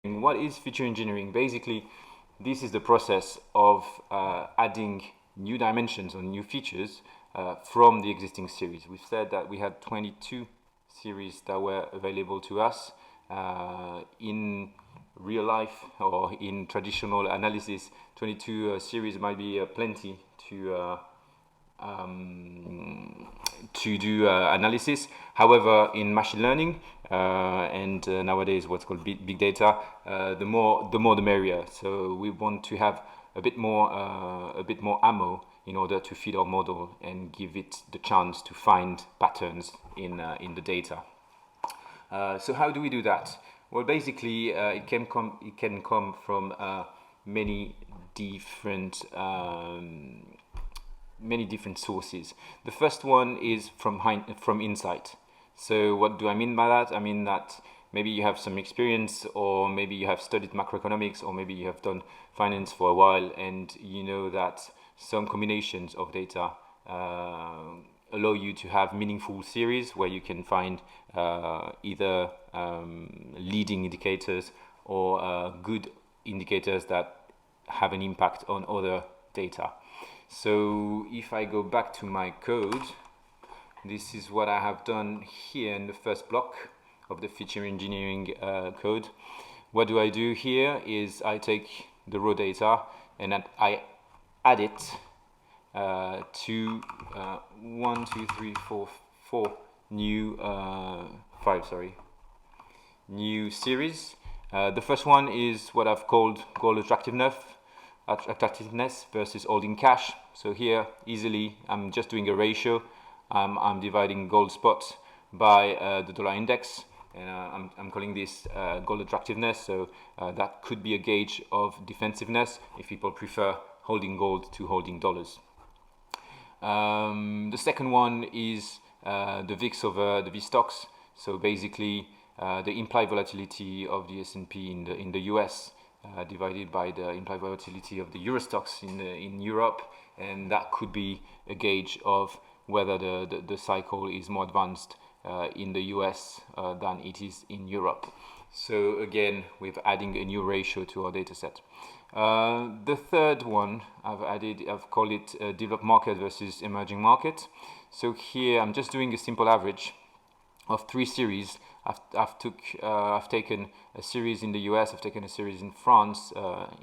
What is feature engineering? Basically, this is the process of adding new dimensions or new features from the existing series. We've said that we had 22 series that were available to us. In real life or in traditional analysis, 22 series might be plenty to do analysis. However, in machine learning and nowadays what's called big data, the more the merrier. So we want to have a bit more ammo in order to feed our model and give it the chance to find patterns in the data. So how do we do that? Well, basically, it can come from many different sources. The first one is from insight. So what do I mean by that? I mean that maybe you have some experience, or maybe you have studied macroeconomics, or maybe you have done finance for a while, and you know that some combinations of data allow you to have meaningful series where you can find either leading indicators or good indicators that have an impact on other data. So if I go back to my code, this is what I have done here in the first block of the feature engineering code. What do I do here is I take the raw data and I add it to 4 new new series. The first one is what I've called goal attractiveness versus holding cash. So here easily I'm just doing a ratio. I'm dividing gold spot by the dollar index, and I'm calling this gold attractiveness. So that could be a gauge of defensiveness if people prefer holding gold to holding dollars. The second one is the VIX over the V stocks. So basically the implied volatility of the S&P in the US divided by the implied volatility of the Euro stocks in Europe, and that could be a gauge of whether the cycle is more advanced in the US than it is in Europe. So again, we're adding a new ratio to our data set. The third one I've called it developed market versus emerging market. So here I'm just doing a simple average of 3 series. I've taken a series in the US, I've taken a series in France,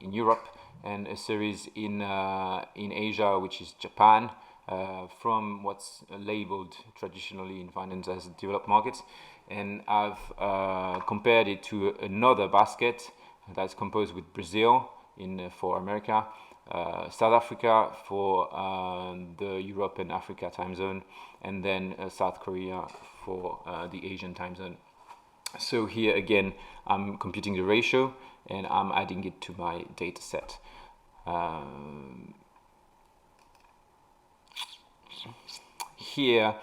in Europe, and a series in Asia, which is Japan, from what's labeled traditionally in finance as developed markets, and I've compared it to another basket that's composed with Brazil for America, South Africa for the Europe and Africa time zone, and then South Korea for the Asian time zone. So here again, I'm computing the ratio and I'm adding it to my data set. Here,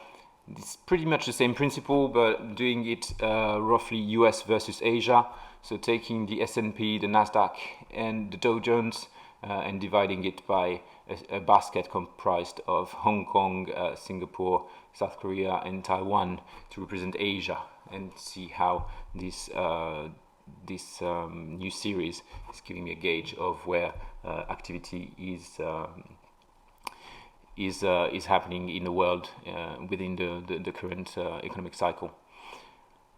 it's pretty much the same principle, but doing it roughly US versus Asia. So taking the S&P, the Nasdaq, and the Dow Jones, and dividing it by a basket comprised of Hong Kong, Singapore, South Korea, and Taiwan to represent Asia, and see how this new series is giving me a gauge of where activity is happening in the world within the current economic cycle.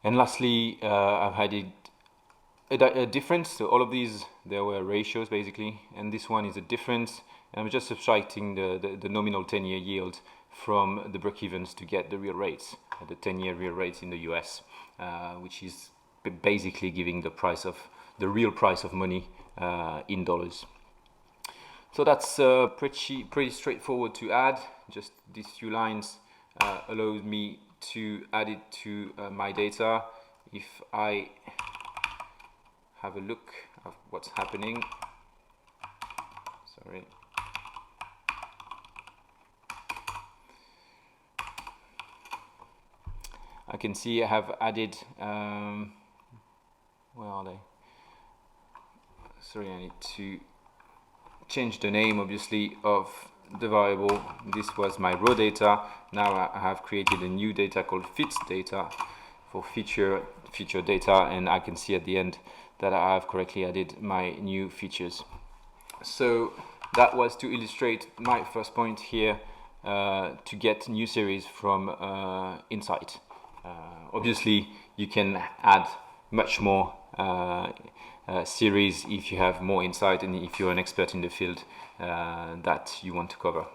And lastly, I've added a difference. So all of these, there were ratios basically, and this one is a difference. And I'm just subtracting the nominal 10-year yield from the break-evens to get the real rates, the 10-year real rates in the US, which is basically giving the real price of money in dollars. So that's pretty straightforward to add. Just these few lines allows me to add it to my data. If I have a look at what's happening, sorry. I can see I have added, where are they? Sorry, I need to change the name obviously of the variable. This was my raw data. Now I have created a new data called fit data for feature data, and I can see at the end that I have correctly added my new features. So that was to illustrate my first point here, to get new series from Insight. Obviously, you can add much more series if you have more insight and if you're an expert in the field that you want to cover.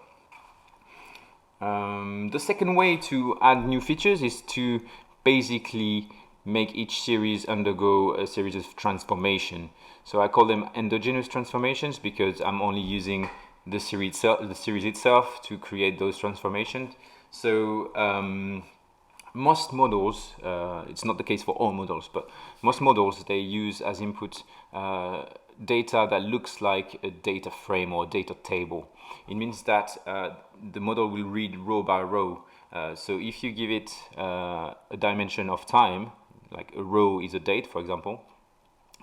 The second way to add new features is to basically make each series undergo a series of transformation. So I call them endogenous transformations because I'm only using the series itself to create those transformations. So most models, it's not the case for all models, but most models, they use as input data that looks like a data frame or data table. It means that the model will read row by row. So if you give it a dimension of time, like a row is a date, for example,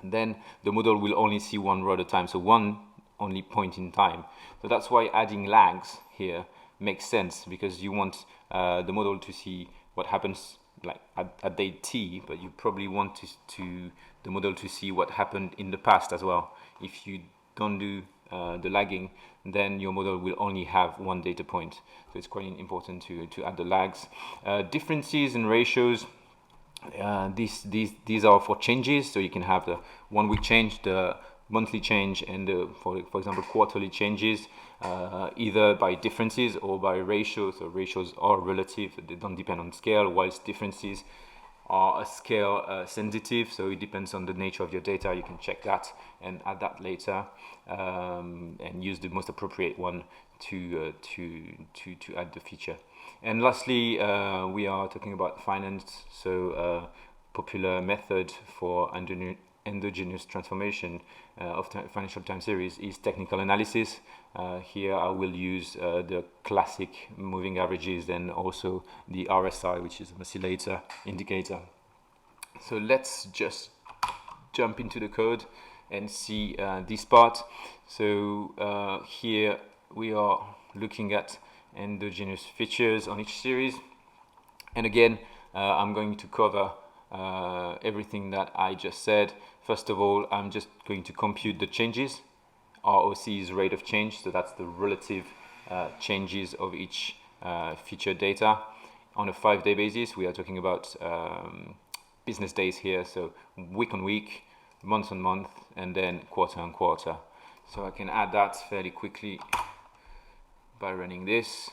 then the model will only see one row at a time, so one only point in time. So that's why adding lags here makes sense, because you want the model to see what happens like at date t, but you probably want the model to see what happened in the past as well. If you don't do the lagging, then your model will only have one data point. So it's quite important to add the lags. Differences and ratios, these are for changes, so you can have the 1 week change, the monthly change, and for example quarterly changes, either by differences or by ratios. So ratios are relative, they don't depend on scale, whilst differences are a scale sensitive, so it depends on the nature of your data. You can check that and add that later, and use the most appropriate one to add the feature. And lastly, we are talking about finance, so popular method for endogenous transformation of financial time series is technical analysis. Here I will use the classic moving averages and also the RSI, which is an oscillator indicator. So let's just jump into the code and see this part. So here we are looking at endogenous features on each series, and again I'm going to cover everything that I just said. First of all, I'm just going to compute the changes. ROC is rate of change, so that's the relative changes of each feature data on a 5-day basis. We are talking about business days here, so week on week, month on month, and then quarter on quarter. So I can add that fairly quickly by running this.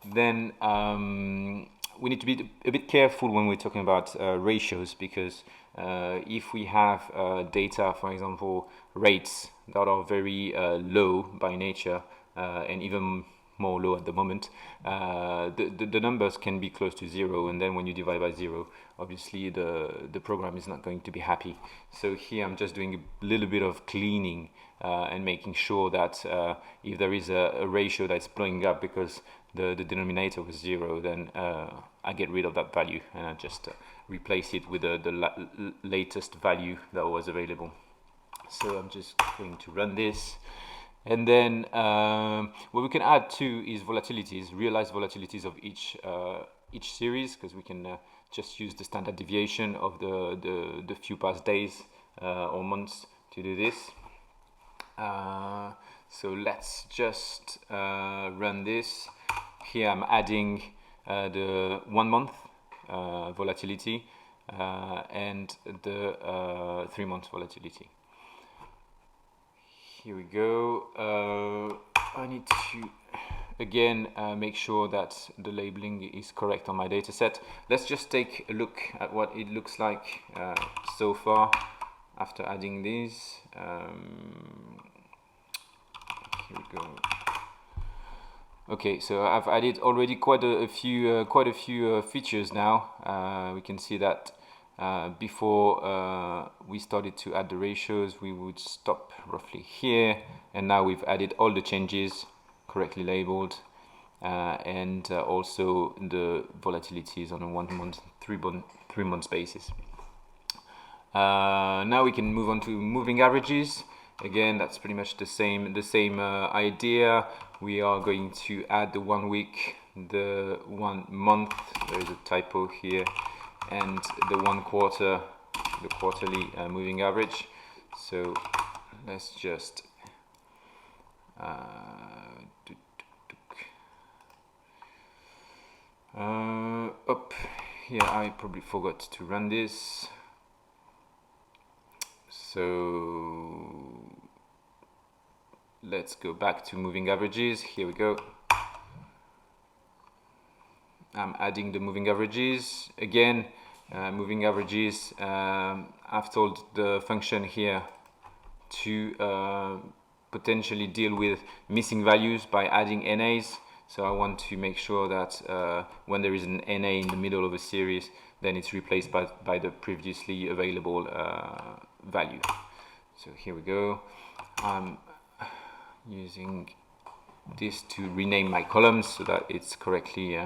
Then we need to be a bit careful when we're talking about ratios, because if we have data, for example, rates that are very low by nature, and even more low at the moment, the numbers can be close to zero, and then when you divide by zero, obviously the program is not going to be happy. So here I'm just doing a little bit of cleaning and making sure that if there is a ratio that's blowing up because the denominator was zero, then I get rid of that value and I just replace it with the latest value that was available. So I'm just going to run this. And then what we can add too is volatilities, realized volatilities of each series, because we can just use the standard deviation of the few past days or months to do this. So let's just run this. Here I'm adding the 1 month volatility and the 3 months volatility. Here we go. I need to again make sure that the labeling is correct on my data set. Let's just take a look at what it looks like so far after adding these. Here we go. Okay, so I've added already quite a few features now. We can see that before we started to add the ratios, we would stop roughly here, and now we've added all the changes correctly labeled, and also the volatilities on a 1 month, 3 months basis. Now we can move on to moving averages. Again, that's pretty much the same idea. We are going to add the 1 week, the 1 month, there is a typo here, and the 1 quarter, the quarterly moving average. So let's just up here. I probably forgot to run this. So let's go back to moving averages. Here we go. I'm adding the moving averages again. Moving averages, I've told the function here to potentially deal with missing values by adding NAs. So I want to make sure that when there is an NA in the middle of a series, then it's replaced by the previously available value. So here we go. I'm using this to rename my columns so that it's correctly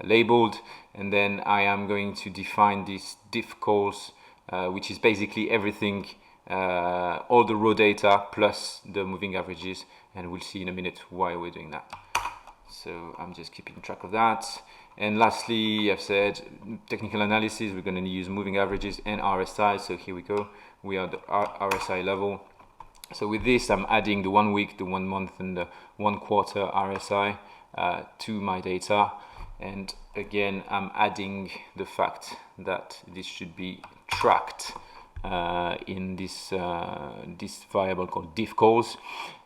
labeled, and then I am going to define this diff calls, which is basically everything, all the raw data plus the moving averages, and we'll see in a minute why we're doing that. So I'm just keeping track of that. And lastly, I've said technical analysis, we're going to use moving averages and RSI. So here we go, we are at the RSI level. So with this, I'm adding the 1 week, the 1 month, and the 1 quarter RSI to my data. And again, I'm adding the fact that this should be tracked in this this variable called diff calls.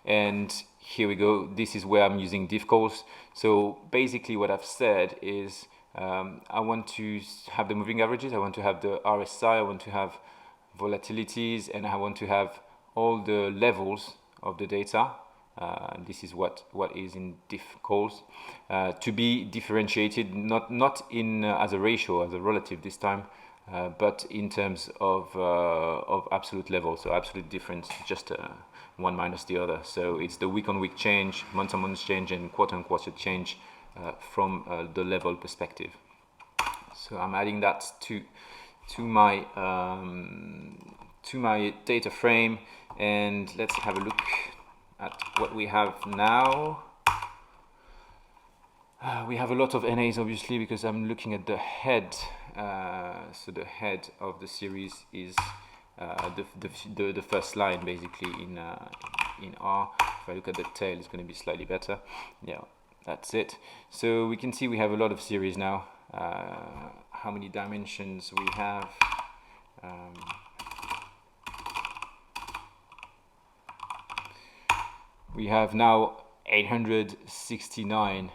And here we go. This is where I'm using diff calls. So basically, what I've said is I want to have the moving averages, I want to have the RSI, I want to have volatilities, and I want to have all the levels of the data. This is what is in diff calls to be differentiated, not in as a ratio, as a relative this time, but in terms of absolute level. So absolute difference, just one minus the other. So it's the week-on-week change, month-on-month change, and quarter-on-quarter change from the level perspective. So I'm adding that to my data frame, and let's have a look at what we have now. We have a lot of NAs, obviously, because I'm looking at the head. So the head of the series is the first line, basically, in R. If I look at the tail, it's going to be slightly better. Yeah, that's it. So we can see we have a lot of series now. How many dimensions we have? We have now 869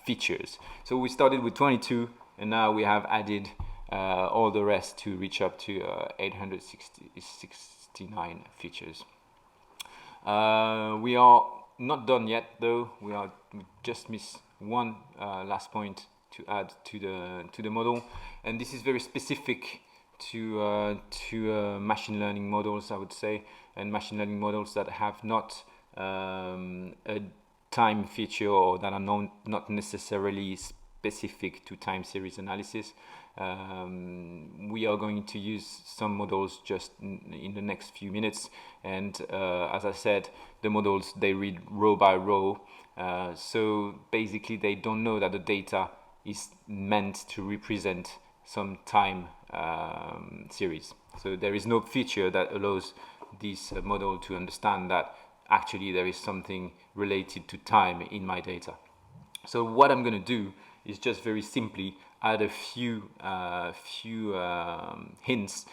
features. So we started with 22, and now we have added all the rest to reach up to 869 features. We are not done yet, though. We just missed one last point to add to the model, and this is very specific to machine learning models, I would say, and machine learning models that have not a time feature, or that are not necessarily specific to time series analysis. We are going to use some models just in the next few minutes, and as I said, the models, they read row by row, so basically they don't know that the data is meant to represent some time series. So there is no feature that allows this model to understand that actually there is something related to time in my data. So what I'm going to do is just very simply add a few hints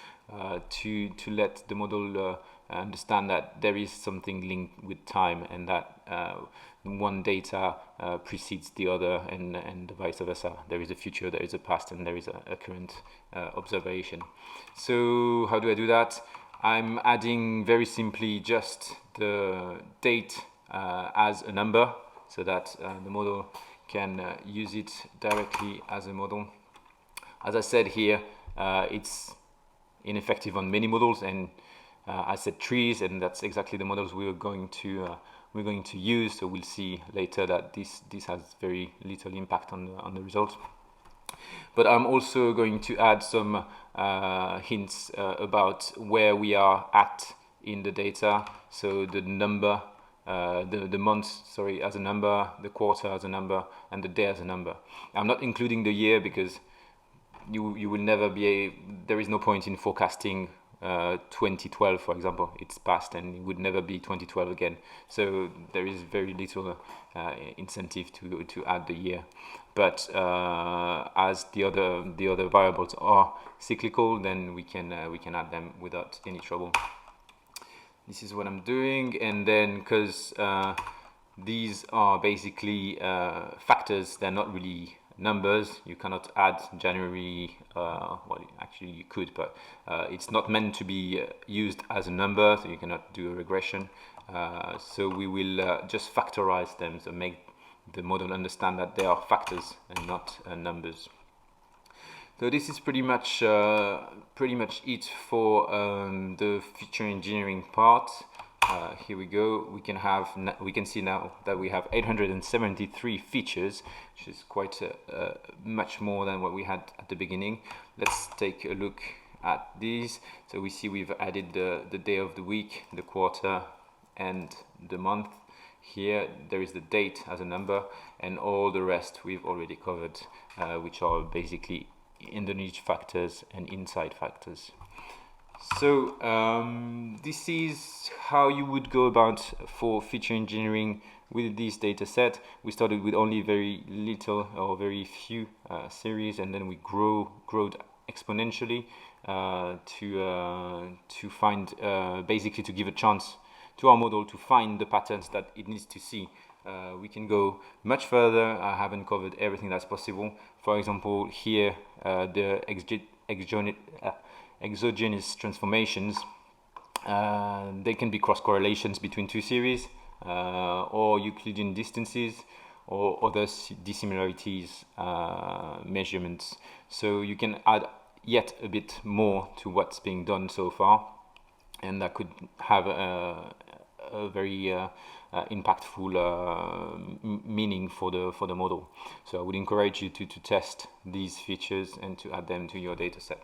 to let the model understand that there is something linked with time, and that one data precedes the other, and vice versa. There is a future, there is a past, and there is a current observation. So how do I do that? I'm adding very simply just the date as a number, so that the model can use it directly as a model. As I said here, it's ineffective on many models, and I said trees, and that's exactly the models we're going to use. So we'll see later that this has very little impact on the results. But I'm also going to add some hints about where we are at in the data. So the number, the month, sorry, as a number, the quarter as a number, and the day as a number. I'm not including the year because you will never be there is no point in forecasting 2012, for example. It's past and it would never be 2012 again. So there is very little incentive to add the year. But as the other variables are cyclical, then we can add them without any trouble. This is what I'm doing, and then because these are basically factors, they're not really numbers. You cannot add January, well, actually you could, but it's not meant to be used as a number, so you cannot do a regression. So we will just factorize them, so make the model understand that they are factors and not numbers. So this is pretty much it for the feature engineering part. Here we go. We can see now that we have 873 features, which is quite much more than what we had at the beginning. Let's take a look at these. So we see we've added the day of the week, the quarter, and the month. Here there is the date as a number, and all the rest we've already covered, which are basically endogenous factors and inside factors. So this is how you would go about for feature engineering with this data set. We started with only very little or very few series, and then we growed exponentially to find basically to give a chance to our model to find the patterns that it needs to see. We can go much further. I haven't covered everything that's possible. For example, here the exogenous transformations, they can be cross correlations between two series, or Euclidean distances, or other dissimilarities measurements. So you can add yet a bit more to what's being done so far, and that could have a very impactful meaning for the model. So I would encourage you to test these features and to add them to your data set.